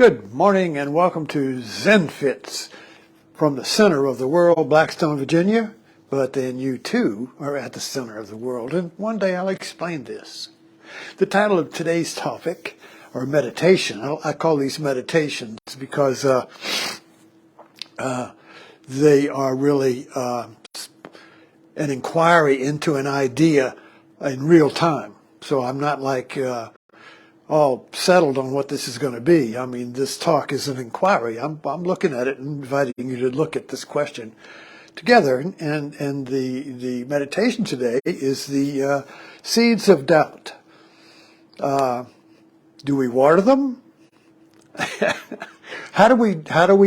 Good morning and welcome to Zen Fits from the center of the world, Blackstone, Virginia. But then you too are at the center of the world, and one day I'll explain this. The title of today's topic, or meditation, I call these meditations because they are really an inquiry into an idea in real time. So I'm not like all settled on what this is going to be. I mean, this talk is an inquiry. I'm looking at it and inviting you to look at this question together. And the meditation today is the seeds of doubt. Do we water them? How do we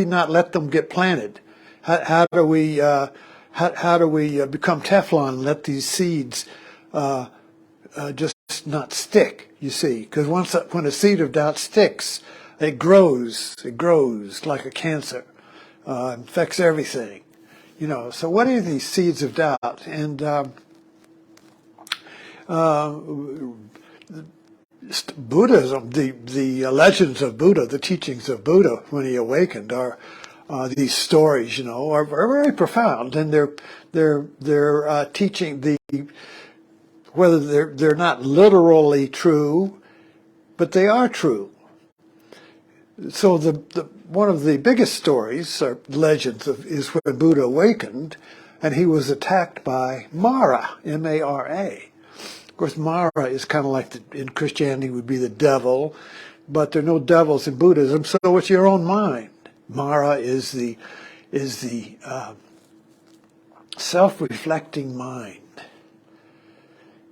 not let them get planted? How do we become Teflon and let these seeds just not stick? You see, because when a seed of doubt sticks, it grows like a cancer, infects everything. You know. So what are these seeds of doubt? And Buddhism, the legends of Buddha, the teachings of Buddha when he awakened are these stories, are very profound, and they're teaching whether they're not literally true, but they are true. So one of the biggest stories or legends is when Buddha awakened, and he was attacked by Mara, M-A-R-A. Of course, Mara is kind of like in Christianity would be the devil, but there are no devils in Buddhism, so it's your own mind. Mara is the self-reflecting mind.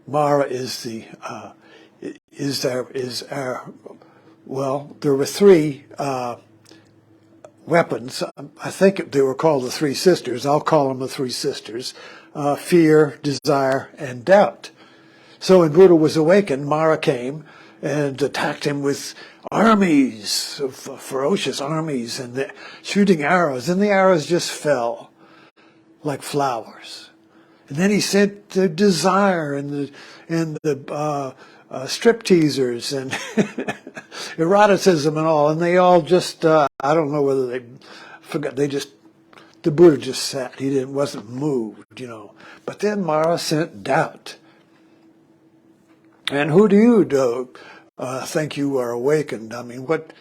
Mara there were three weapons. I think they were called the three sisters. I'll call them the three sisters: fear, desire, and doubt. So when Buddha was awakened, Mara came and attacked him with armies, of ferocious armies, and shooting arrows, and the arrows just fell like flowers. And then he sent the desire and the strip teasers and eroticism and all, and they all just I don't know whether they forgot. The Buddha just sat. He wasn't moved, But then Mara sent doubt. And who do you think you are awakened? I mean, what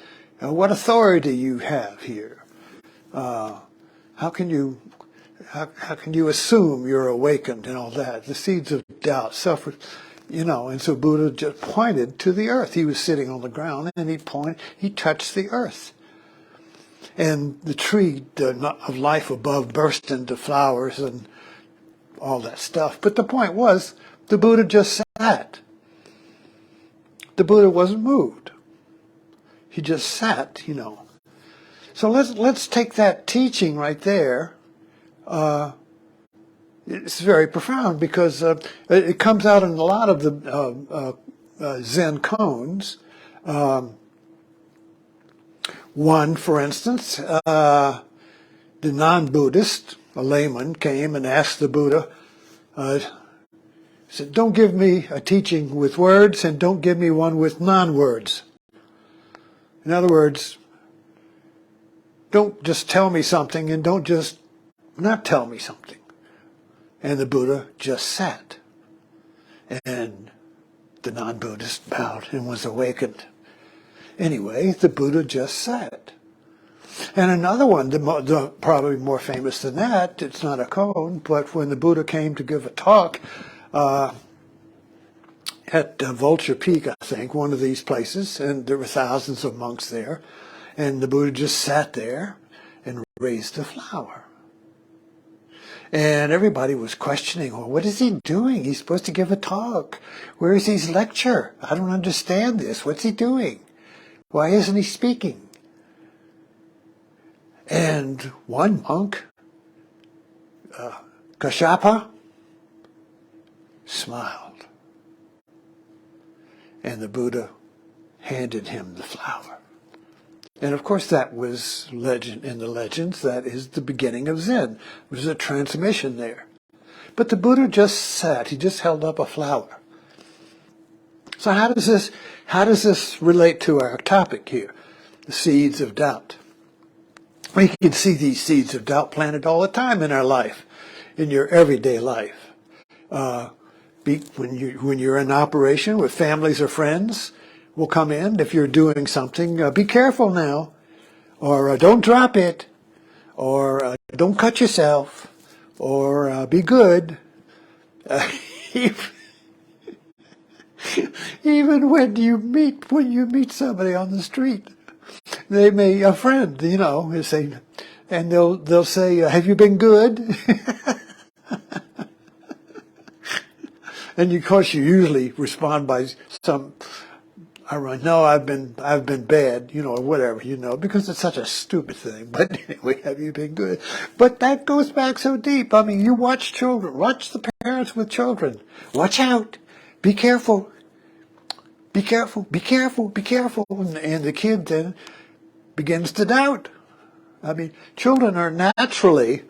authority you have here? How can you assume you're awakened and all that? The seeds of doubt, and so Buddha just pointed to the earth. He was sitting on the ground, and he touched the earth. And the tree of life above burst into flowers and all that stuff. But the point was, the Buddha just sat. The Buddha wasn't moved. He just sat, So let's take that teaching right there. It's very profound because it comes out in a lot of the Zen koans. One, for instance, the non-Buddhist, a layman, came and asked the Buddha, said, "Don't give me a teaching with words and don't give me one with non-words." In other words, don't just tell me something and don't just not tell me something. And the Buddha just sat. And the non-Buddhist bowed and was awakened. Anyway, the Buddha just sat. And another one, probably more famous than that, it's not a koan, but when the Buddha came to give a talk at Vulture Peak, I think, one of these places, and there were thousands of monks there, and the Buddha just sat there and raised a flower. And everybody was questioning, well, what is he doing? He's supposed to give a talk. Where is his lecture? I don't understand this. What's he doing? Why isn't he speaking? And one monk, Kashyapa, smiled. And the Buddha handed him the flower. And of course that was legend in the legends. That is the beginning of Zen. There's a transmission there. But the Buddha just sat. He just held up a flower. So how does this relate to our topic here? the seeds of doubt. We can see these seeds of doubt planted all the time in our life, in your everyday life. When you're in operation with families or friends, will come in. If you're doing something, be careful now, or don't drop it, or don't cut yourself, or be good. Even when you meet somebody on the street, they may, a friend, is saying, and they'll say, "Have you been good?" And of course, you usually respond by no, I've been bad, or whatever, because it's such a stupid thing. But anyway, have you been good? But that goes back so deep. I mean, you watch children, watch the parents with children. Watch out. Be careful. Be careful. Be careful. Be careful. And the kid then begins to doubt. I mean, children are naturally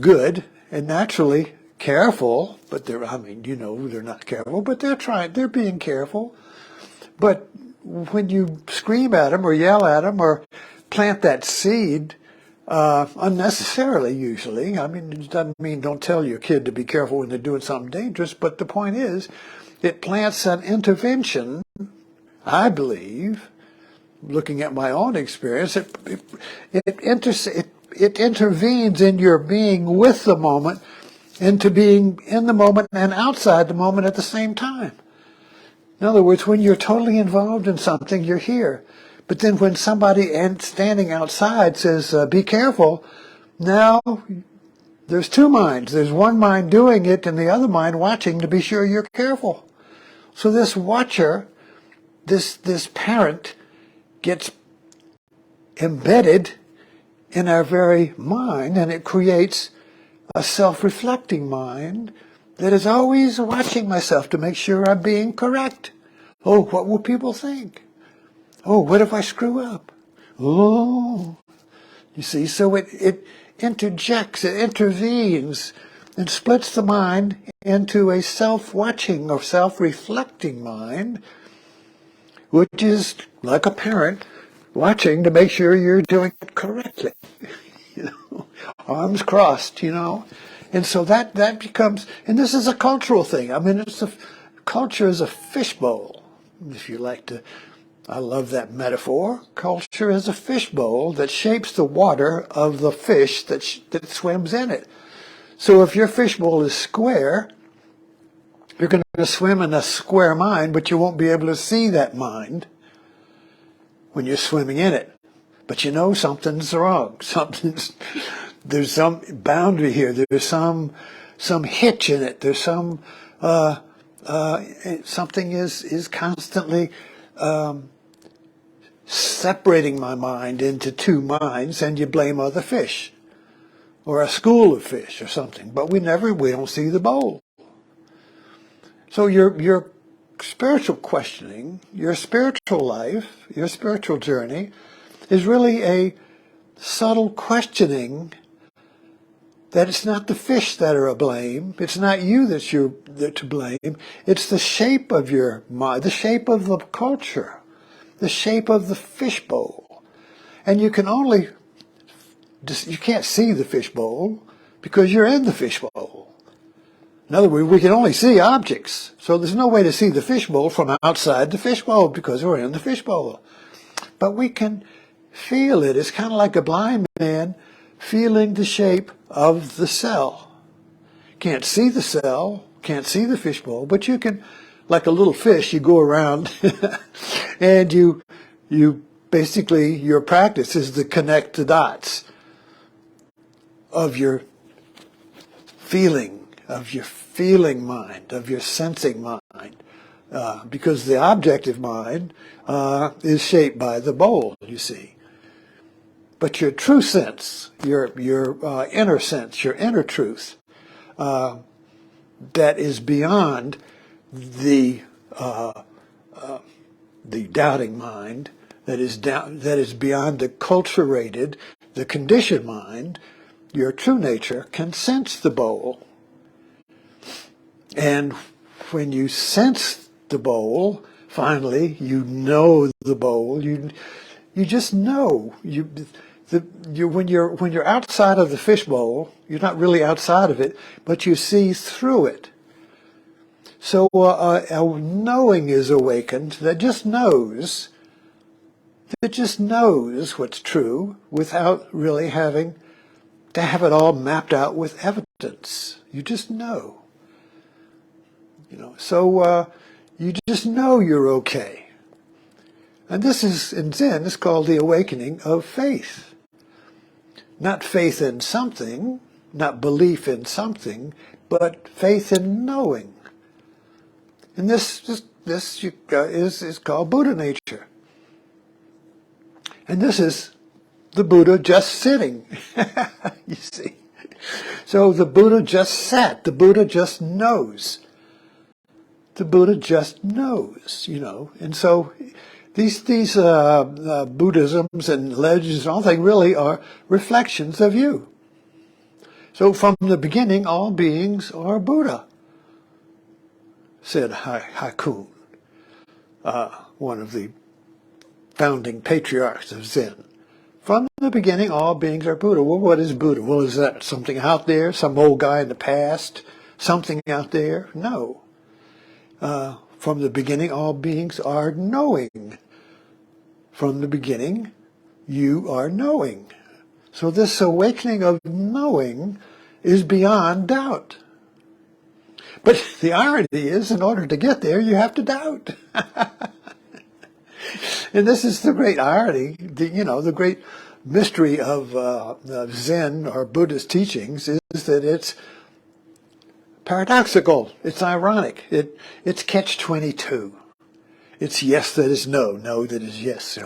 good and naturally careful, but they're not careful, but they're being careful. But when you scream at them or yell at them or plant that seed unnecessarily, usually, I mean, it doesn't mean don't tell your kid to be careful when they're doing something dangerous, but the point is, it plants an intervention, I believe, looking at my own experience, it intervenes in your being with the moment into being in the moment and outside the moment at the same time. In other words, when you're totally involved in something, you're here. But then when somebody standing outside says, be careful, now there's two minds. There's one mind doing it and the other mind watching to be sure you're careful. So this watcher, this parent, gets embedded in our very mind, and it creates a self-reflecting mind that is always watching myself to make sure I'm being correct. Oh, what will people think? Oh, what if I screw up? Oh, you see, so it interjects, it intervenes, and splits the mind into a self-watching or self-reflecting mind, which is like a parent watching to make sure you're doing it correctly. Arms crossed, And so that becomes, and this is a cultural thing. I mean, culture is a fishbowl, if you like to. I love that metaphor. Culture is a fishbowl that shapes the water of the fish that swims in it. So if your fishbowl is square, you're going to swim in a square mind, but you won't be able to see that mind when you're swimming in it. But something's wrong. There's some boundary here. There's some hitch in it. There's something is constantly separating my mind into two minds, and you blame other fish or a school of fish or something. But we don't see the bowl. So your spiritual questioning, your spiritual life, your spiritual journey is really a subtle questioning that it's not the fish that are to blame. It's not you that's to blame. It's the shape of your mind, the shape of the culture, the shape of the fishbowl. And you can't see the fishbowl because you're in the fishbowl. In other words, we can only see objects. So there's no way to see the fishbowl from outside the fishbowl because we're in the fishbowl. But we can feel it. It's kind of like a blind man feeling the shape of the cell. Can't see the cell, can't see the fishbowl, but you can, like a little fish, you go around and you basically, your practice is to connect the dots of your feeling mind, of your sensing mind, because the objective mind is shaped by the bowl, you see. But your true sense, your inner sense, your inner truth, that is beyond the doubting mind, that is beyond the culturated, the conditioned mind, your true nature can sense the bowl. And when you sense the bowl, finally, you know the bowl. You just know. When you're outside of the fishbowl, you're not really outside of it, but you see through it. So a knowing is awakened that just knows what's true without really having to have it all mapped out with evidence. You just know. So you just know you're okay. And this is, in Zen, it's called the awakening of faith. Not faith in something, not belief in something, but faith in knowing. And this is called Buddha nature. And this is the Buddha just sitting. You see. So the Buddha just sat. The Buddha just knows. The Buddha just knows, And so these Buddhisms and legends and all, they really are reflections of you. So from the beginning, all beings are Buddha, said Hakuun, one of the founding patriarchs of Zen. From the beginning, all beings are Buddha. Well, what is Buddha? Well, is that something out there, some old guy in the past, something out there? No. From the beginning, all beings are knowing. From the beginning, you are knowing. So this awakening of knowing is beyond doubt. But the irony is, in order to get there, you have to doubt. And this is the great irony, the great mystery of Zen or Buddhist teachings is that it's paradoxical. It's ironic. It's catch-22. It's yes that is no, no that is yes.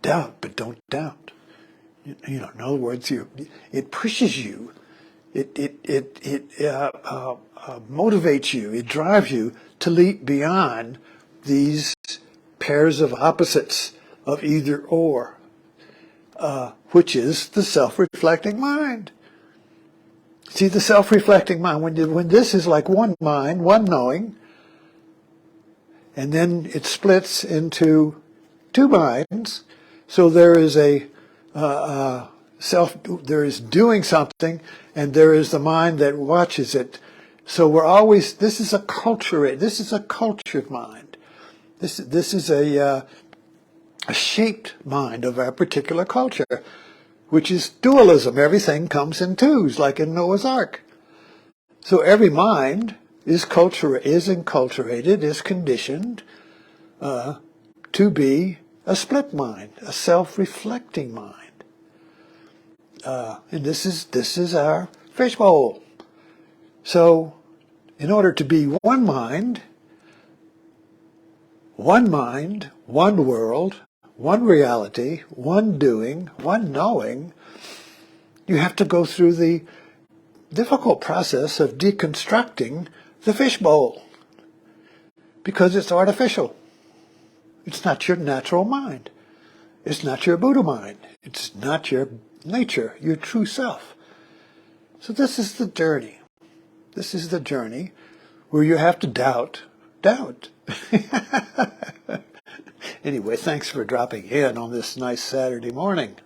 Doubt, but don't doubt. In other words, it pushes you. It motivates you. It drives you to leap beyond these pairs of opposites of either or, which is the self-reflecting mind. See, the self-reflecting mind, when this is like one mind, one knowing, and then it splits into two minds, so there is a there is doing something, and there is the mind that watches it. So this is a cultured mind. This is a shaped mind of our particular culture, which is dualism. Everything comes in twos, like in Noah's Ark. So every mind is enculturated, is conditioned to be a split mind, a self-reflecting mind. And this is our fishbowl. So, in order to be one mind, one world, one reality, one doing, one knowing, you have to go through the difficult process of deconstructing the fishbowl, because it's artificial. It's not your natural mind. It's not your Buddha mind. It's not your nature, your true self. So this is the journey. This is the journey where you have to doubt. Anyway, thanks for dropping in on this nice Saturday morning.